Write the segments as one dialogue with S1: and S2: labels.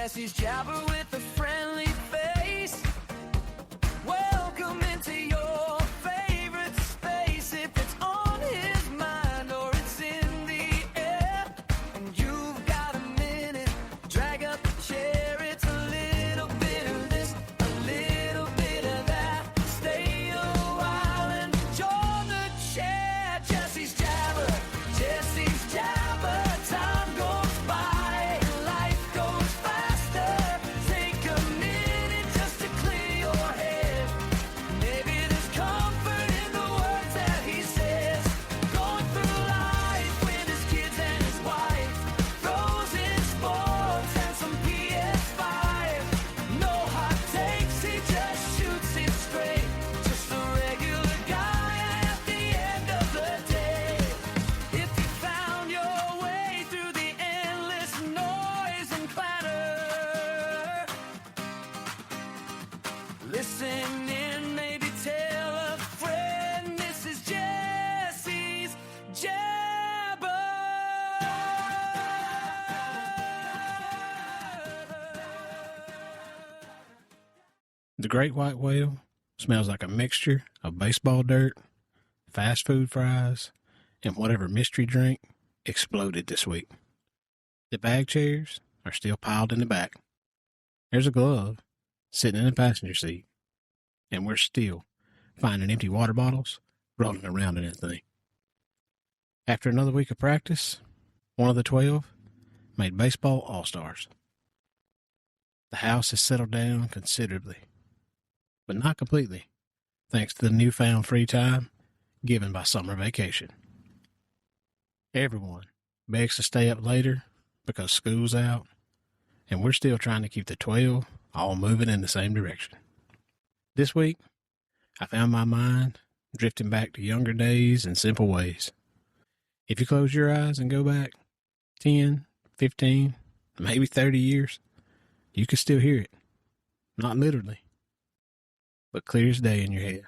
S1: Jesse's Jabber with a friendly face. Welcome into your favorite space. If it's on his mind or it's in the air, and you've got a minute, drag up a chair. It's a little bit of this, a little bit of that. Stay a while and enjoy the chat. Jesse's Jabber, Jesse's Jabber. Time goes by, life goes faster. Take a minute just to clear your head. Maybe there's comfort in the words that he says. Going through life with his kids and his wife. Throws in sports and some PS5. No hot takes, he just shoots it straight. Just a regular guy at the end of the day. If you found your way through the endless noise and clatter, listen in, maybe tell a friend. This is Jesse's Jabber.
S2: The great white whale smells like a mixture of baseball dirt, fast food fries, and whatever mystery drink exploded this week. The bag chairs are still piled in the back. There's a glove sitting in the passenger seat, and we're still finding empty water bottles rolling around in that thing. After another week of practice, one of the 12 made baseball all-stars. The house has settled down considerably, but not completely, thanks to the newfound free time given by summer vacation. Everyone begs to stay up later because school's out, and we're still trying to keep the 12 all moving in the same direction. This week, I found my mind drifting back to younger days and simple ways. If you close your eyes and go back 10, 15, maybe 30 years, you can still hear it. Not literally, but clear as day in your head.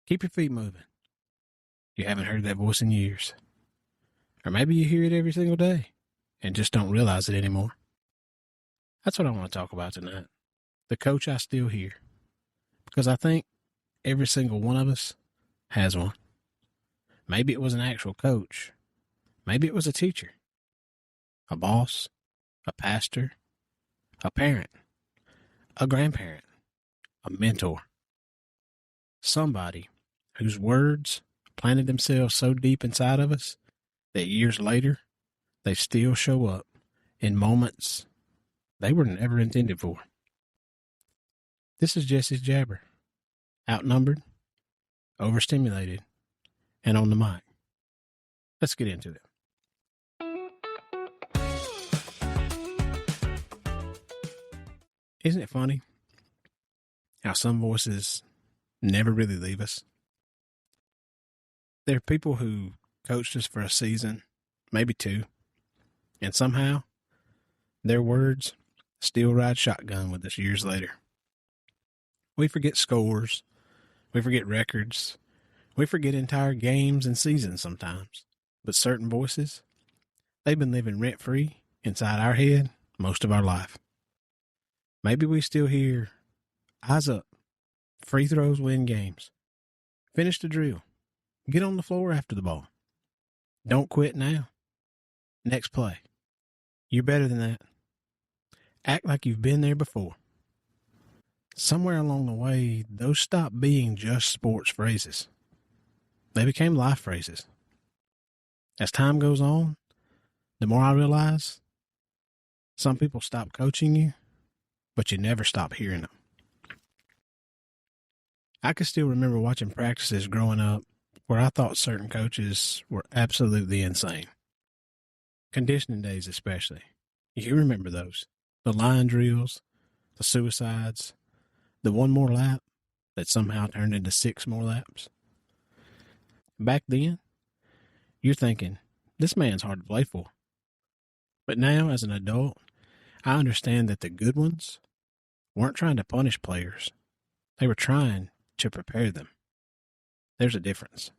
S2: Keep your feet moving. You haven't heard that voice in years. Or maybe you hear it every single day and just don't realize it anymore. That's what I want to talk about tonight. The coach I still hear. Because I think every single one of us has one. Maybe it was an actual coach. Maybe it was a teacher, a boss, a pastor, a parent, a grandparent, a mentor. Somebody whose words planted themselves so deep inside of us that years later, they still show up in moments they were never intended for. This is Jesse's Jabber. Outnumbered, overstimulated, and on the mic. Let's get into it. Isn't it funny how some voices never really leave us? There are people who coached us for a season, maybe two, and somehow their words still ride shotgun with us years later. We forget scores, we forget records, we forget entire games and seasons sometimes, but certain voices, they've been living rent-free inside our head most of our life. Maybe we still hear, eyes up, free throws win games, finish the drill, get on the floor after the ball, don't quit now, next play, you're better than that, act like you've been there before. Somewhere along the way, those stopped being just sports phrases. They became life phrases. As time goes on, the more I realize, some people stop coaching you, but you never stop hearing them. I can still remember watching practices growing up where I thought certain coaches were absolutely insane. Conditioning days especially. You remember those. The line drills, the suicides, the one more lap that somehow turned into 6 more laps. Back then, you're thinking, this man's hard to play for. But now, as an adult, I understand that the good ones weren't trying to punish players. They were trying to prepare them. There's a difference.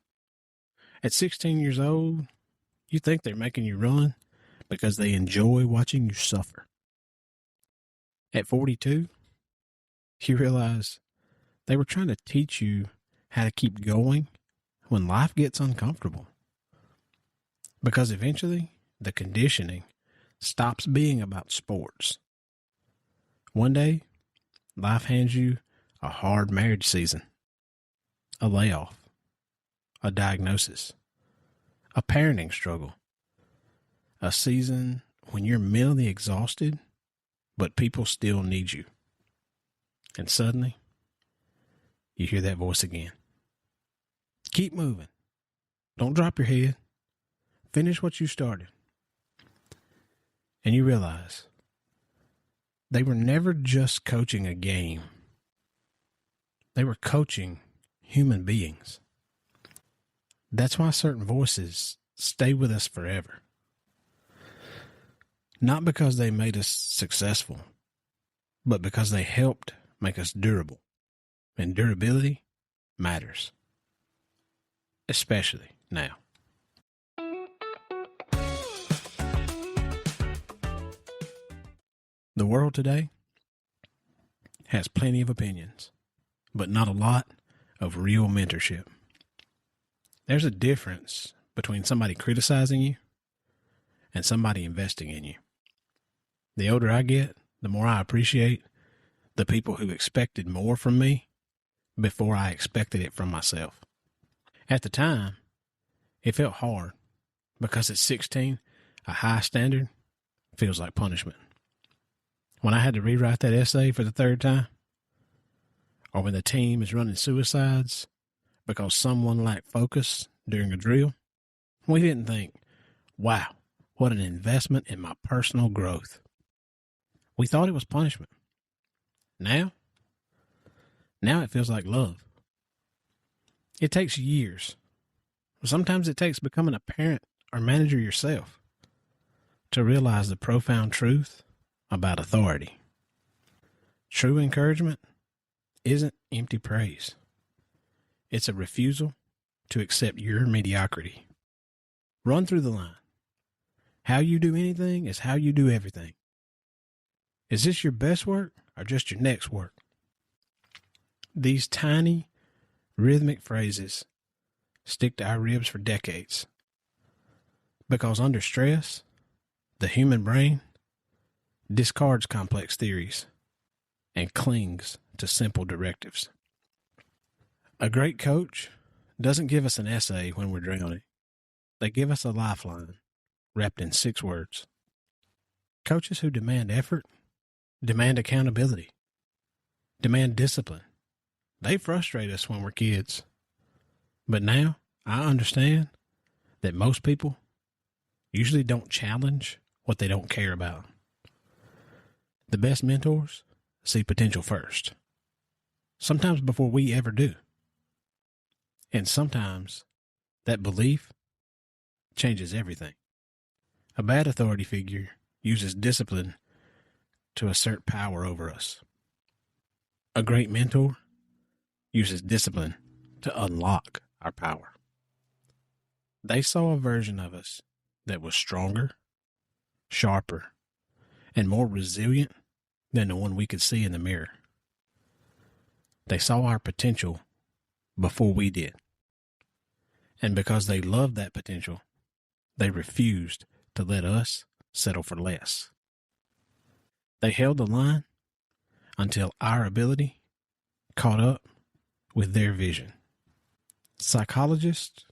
S2: At 16 years old, you think they're making you run because they enjoy watching you suffer. At 42, you realize they were trying to teach you how to keep going when life gets uncomfortable. Because eventually, the conditioning stops being about sports. One day, life hands you a hard marriage season, a layoff, a diagnosis, a parenting struggle, a season when you're mentally exhausted, but people still need you. And suddenly, you hear that voice again. Keep moving. Don't drop your head. Finish what you started. And you realize they were never just coaching a game. They were coaching human beings. That's why certain voices stay with us forever. Not because they made us successful, but because they helped make us durable. And durability matters. Especially now. The world today has plenty of opinions, but not a lot of real mentorship. There's a difference between somebody criticizing you and somebody investing in you. The older I get, the more I appreciate the people who expected more from me before I expected it from myself. At the time, it felt hard because at 16, a high standard feels like punishment. When I had to rewrite that essay for the third time, or when the team is running suicides because someone lacked focus during a drill, we didn't think, wow, what an investment in my personal growth. We thought it was punishment. Now it feels like love. It takes years. Sometimes it takes becoming a parent or manager yourself to realize the profound truth about authority. True encouragement isn't empty praise. It's a refusal to accept your mediocrity. Run through the line. How you do anything is how you do everything. Is this your best work or just your next work? These tiny, rhythmic phrases stick to our ribs for decades. Because under stress, the human brain discards complex theories and clings to simple directives. A great coach doesn't give us an essay when we're drowning. They give us a lifeline wrapped in 6 words. Coaches who demand effort demand accountability, demand discipline. They frustrate us when we're kids. But now I understand that most people usually don't challenge what they don't care about. The best mentors see potential first, sometimes before we ever do. And sometimes that belief changes everything. A bad authority figure uses discipline to assert power over us. A great mentor uses discipline to unlock our power. They saw a version of us that was stronger, sharper, and more resilient than the one we could see in the mirror. They saw our potential before we did. And because they loved that potential, they refused to let us settle for less. They held the line until our ability caught up with their vision. Psychologists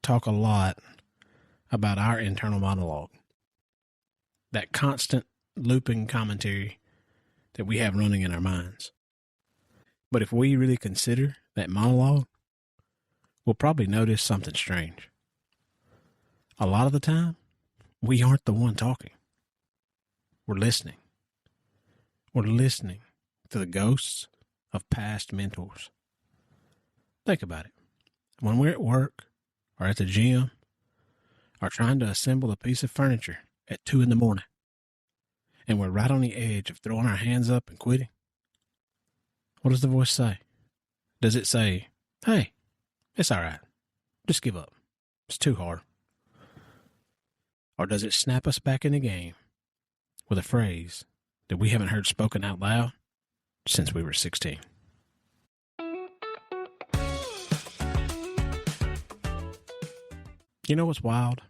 S2: talk a lot about our internal monologue, that constant looping commentary that we have running in our minds. But if we really consider that monologue, we'll probably notice something strange. A lot of the time, we aren't the one talking. We're listening. We're listening to the ghosts of past mentors. Think about it. When we're at work or at the gym or trying to assemble a piece of furniture at 2 a.m, and we're right on the edge of throwing our hands up and quitting, what does the voice say? Does it say, hey, it's all right, just give up, it's too hard? Or does it snap us back in the game with a phrase that we haven't heard spoken out loud since we were 16. You know what's wild?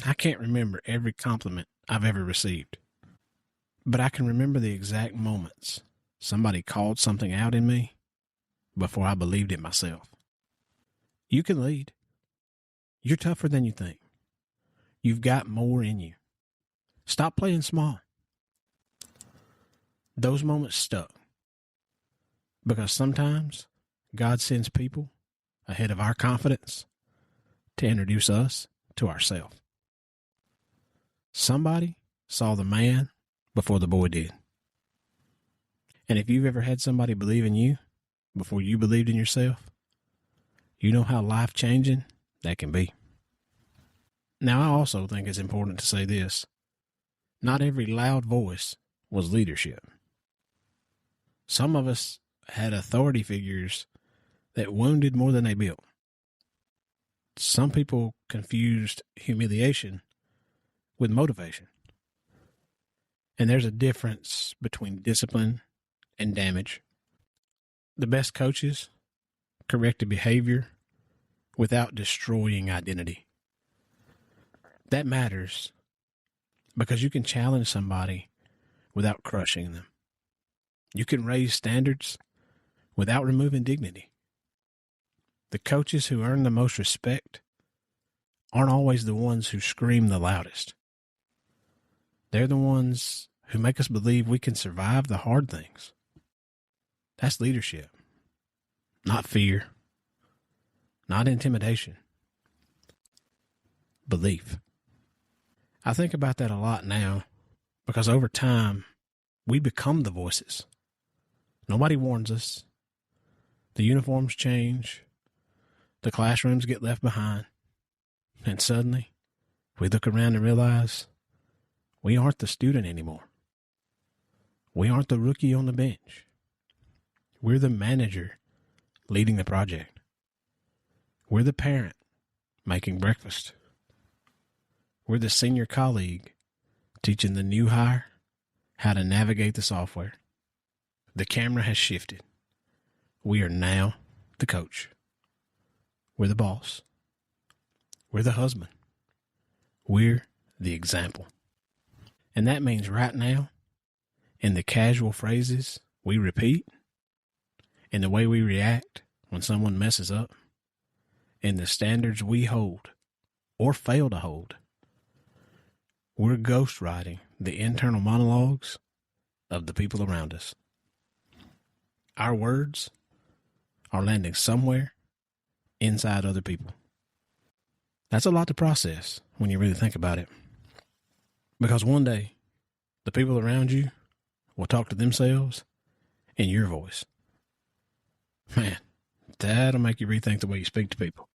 S2: I can't remember every compliment I've ever received, but I can remember the exact moments somebody called something out in me before I believed it myself. You can lead. You're tougher than you think. You've got more in you. Stop playing small. Those moments stuck because sometimes God sends people ahead of our confidence to introduce us to ourselves. Somebody saw the man before the boy did. And if you've ever had somebody believe in you before you believed in yourself, you know how life-changing that can be. Now, I also think it's important to say this. Not every loud voice was leadership. Some of us had authority figures that wounded more than they built. Some people confused humiliation with motivation. And there's a difference between discipline and damage. The best coaches corrected behavior without destroying identity. That matters because you can challenge somebody without crushing them. You can raise standards without removing dignity. The coaches who earn the most respect aren't always the ones who scream the loudest. They're the ones who make us believe we can survive the hard things. That's leadership, not fear, not intimidation, belief. I think about that a lot now because over time, we become the voices. Nobody warns us. The uniforms change. The classrooms get left behind. And suddenly, we look around and realize we aren't the student anymore. We aren't the rookie on the bench. We're the manager leading the project. We're the parent making breakfast. We're the senior colleague teaching the new hire how to navigate the software. The camera has shifted. We are now the coach. We're the boss. We're the husband. We're the example. And that means right now, in the casual phrases we repeat, in the way we react when someone messes up, in the standards we hold or fail to hold, we're ghostwriting the internal monologues of the people around us. Our words are landing somewhere inside other people. That's a lot to process when you really think about it. Because one day, the people around you will talk to themselves in your voice. Man, that'll make you rethink the way you speak to people.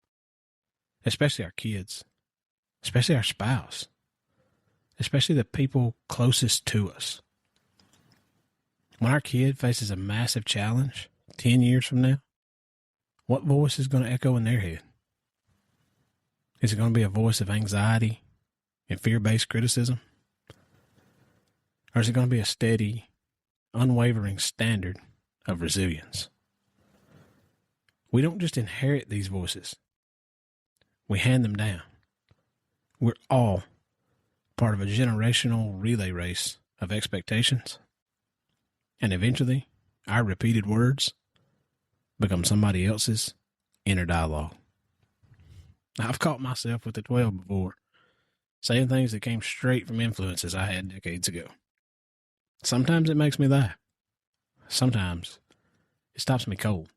S2: Especially our kids. Especially our spouse. Especially the people closest to us. When our kid faces a massive challenge 10 years from now, what voice is going to echo in their head? Is it going to be a voice of anxiety and fear-based criticism? Or is it going to be a steady, unwavering standard of resilience? We don't just inherit these voices. We hand them down. We're all part of a generational relay race of expectations. And eventually, our repeated words become somebody else's inner dialogue. I've caught myself with the 12 before, saying things that came straight from influences I had decades ago. Sometimes it makes me laugh. Sometimes it stops me cold.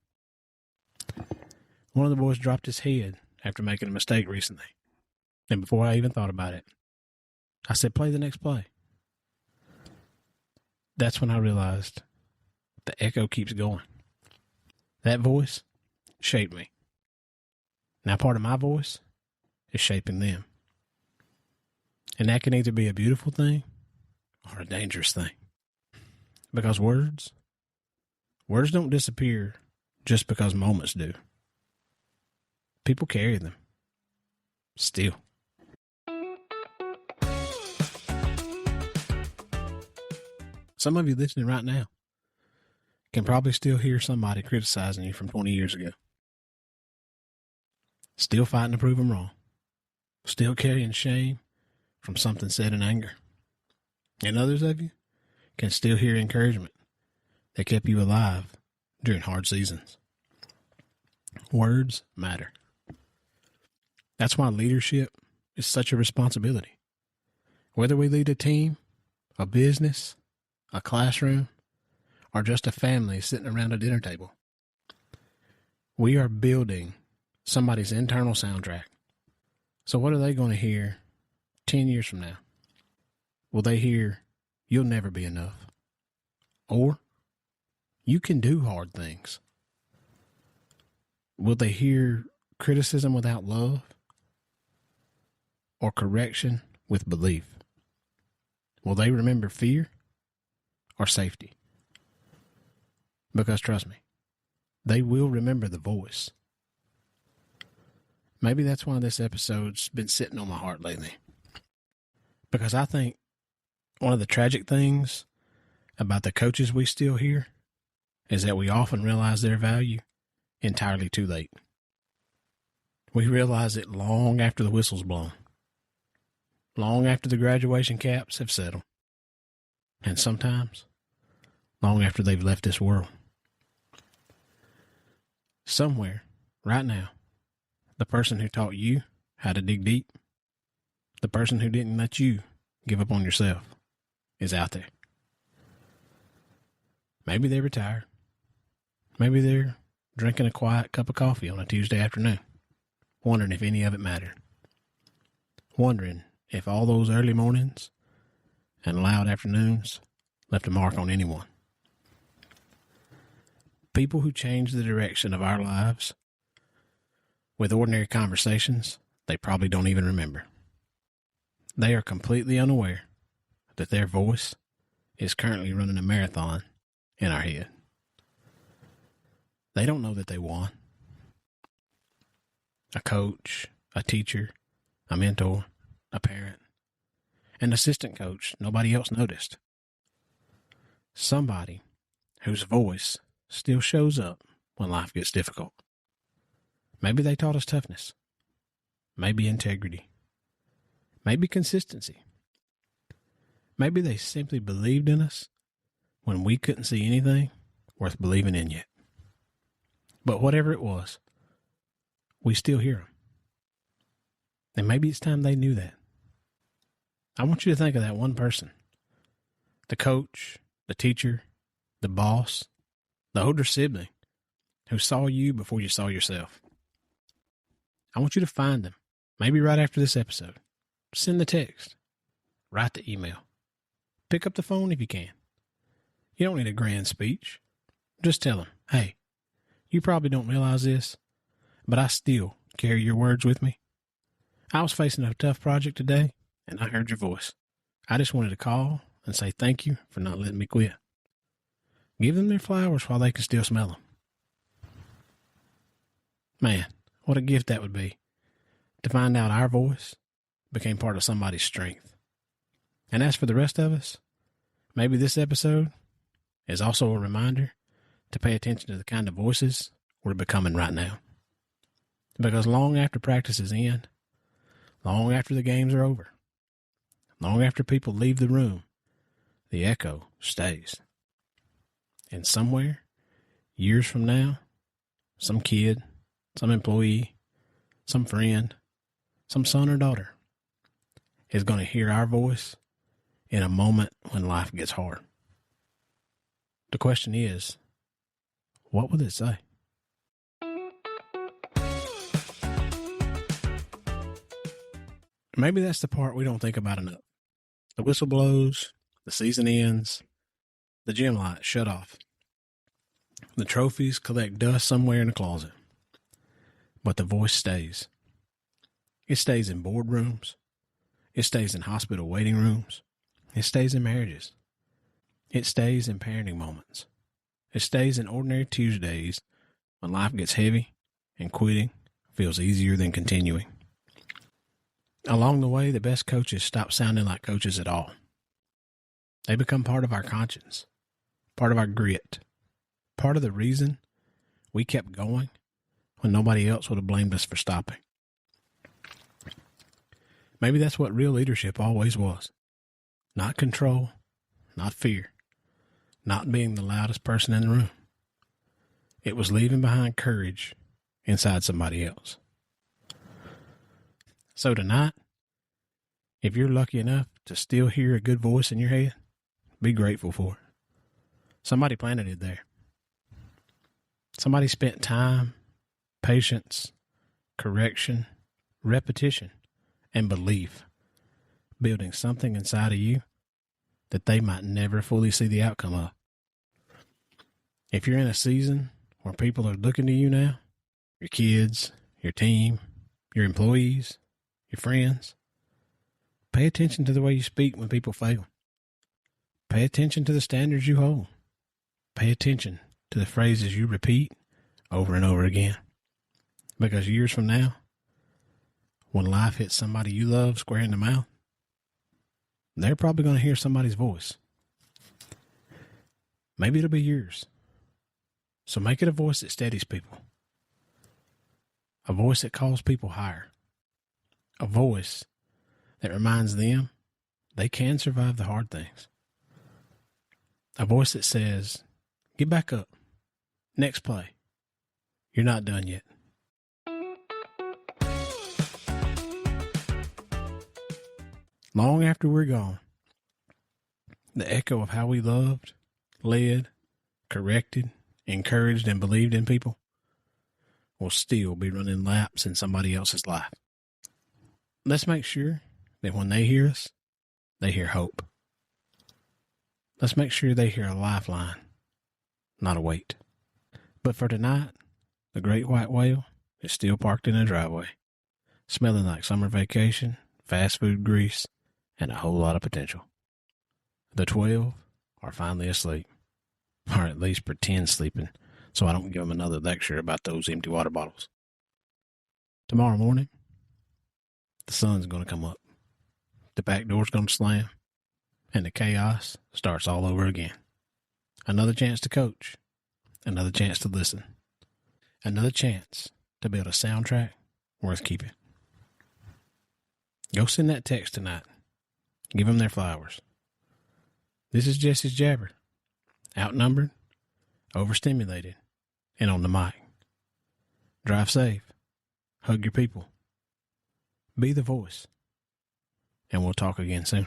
S2: One of the boys dropped his head after making a mistake recently. And before I even thought about it, I said, "Play the next play." That's when I realized the echo keeps going. That voice shaped me. Now part of my voice is shaping them. And that can either be a beautiful thing or a dangerous thing. Because words don't disappear just because moments do. People carry them. Still. Some of you listening right now can probably still hear somebody criticizing you from 20 years ago. Still fighting to prove them wrong. Still carrying shame from something said in anger. And others of you can still hear encouragement that kept you alive during hard seasons. Words matter. That's why leadership is such a responsibility. Whether we lead a team, a business, a classroom, or just a family sitting around a dinner table, we are building somebody's internal soundtrack. So what are they going to hear 10 years from now? Will they hear, "You'll never be enough"? Or, "You can do hard things"? Will they hear criticism without love? Or correction with belief? Will they remember fear or safety? Because trust me, they will remember the voice. Maybe that's why this episode's been sitting on my heart lately. Because I think one of the tragic things about the coaches we still hear is that we often realize their value entirely too late. We realize it long after the whistle's blown, long after the graduation caps have settled, and sometimes long after they've left this world. Somewhere, right now, the person who taught you how to dig deep, the person who didn't let you give up on yourself, is out there. Maybe they're retired. Maybe they're drinking a quiet cup of coffee on a Tuesday afternoon, wondering if any of it mattered. Wondering if all those early mornings and loud afternoons left a mark on anyone. People who change the direction of our lives with ordinary conversations they probably don't even remember. They are completely unaware that their voice is currently running a marathon in our head. They don't know that they won. A coach, a teacher, a mentor, a parent, an assistant coach nobody else noticed. Somebody whose voice still shows up when life gets difficult. Maybe they taught us toughness, maybe integrity, maybe consistency. Maybe they simply believed in us when we couldn't see anything worth believing in yet. But whatever it was, we still hear them. And maybe it's time they knew that. I want you to think of that one person, the coach, the teacher, the boss, the older sibling who saw you before you saw yourself. I want you to find them, maybe right after this episode. Send the text, write the email, pick up the phone if you can. You don't need a grand speech. Just tell them, "Hey, you probably don't realize this, but I still carry your words with me. I was facing a tough project today, and I heard your voice. I just wanted to call and say thank you for not letting me quit." Give them their flowers while they can still smell them. Man, what a gift that would be to find out our voice became part of somebody's strength. And as for the rest of us, maybe this episode is also a reminder to pay attention to the kind of voices we're becoming right now. Because long after practices end, long after the games are over, long after people leave the room, the echo stays. And somewhere, years from now, some kid, some employee, some friend, some son or daughter is going to hear our voice in a moment when life gets hard. The question is, what will it say? Maybe that's the part we don't think about enough. The whistle blows, the season ends, the gym lights shut off. The trophies collect dust somewhere in a closet. But the voice stays. It stays in boardrooms. It stays in hospital waiting rooms. It stays in marriages. It stays in parenting moments. It stays in ordinary Tuesdays when life gets heavy and quitting feels easier than continuing. Along the way, the best coaches stop sounding like coaches at all. They become part of our conscience, part of our grit, part of the reason we kept going when nobody else would have blamed us for stopping. Maybe that's what real leadership always was. Not control, not fear, not being the loudest person in the room. It was leaving behind courage inside somebody else. So tonight, if you're lucky enough to still hear a good voice in your head, be grateful for it. Somebody planted it there. Somebody spent time, patience, correction, repetition, and belief building something inside of you that they might never fully see the outcome of. If you're in a season where people are looking to you now, your kids, your team, your employees, your friends, pay attention to the way you speak when people fail. Pay attention to the standards you hold. Pay attention to the phrases you repeat over and over again. Because years from now, when life hits somebody you love square in the mouth, they're probably going to hear somebody's voice. Maybe it'll be yours. So make it a voice that steadies people. A voice that calls people higher. A voice that reminds them they can survive the hard things. A voice that says, get back up. Next play. You're not done yet. Long after we're gone, the echo of how we loved, led, corrected, encouraged, and believed in people will still be running laps in somebody else's life. Let's make sure that when they hear us, they hear hope. Let's make sure they hear a lifeline, not a weight. But for tonight, the great white whale is still parked in a driveway, smelling like summer vacation, fast food grease, and a whole lot of potential. The 12 are finally asleep, or at least pretend sleeping, so I don't give them another lecture about those empty water bottles. Tomorrow morning, the sun's going to come up, the back door's going to slam, and the chaos starts all over again. Another chance to coach, another chance to listen, another chance to build a soundtrack worth keeping. Go send that text tonight. Give them their flowers. This is Jesse's Jabber. Outnumbered, overstimulated, and on the mic. Drive safe. Hug your people. Be the voice. And we'll talk again soon.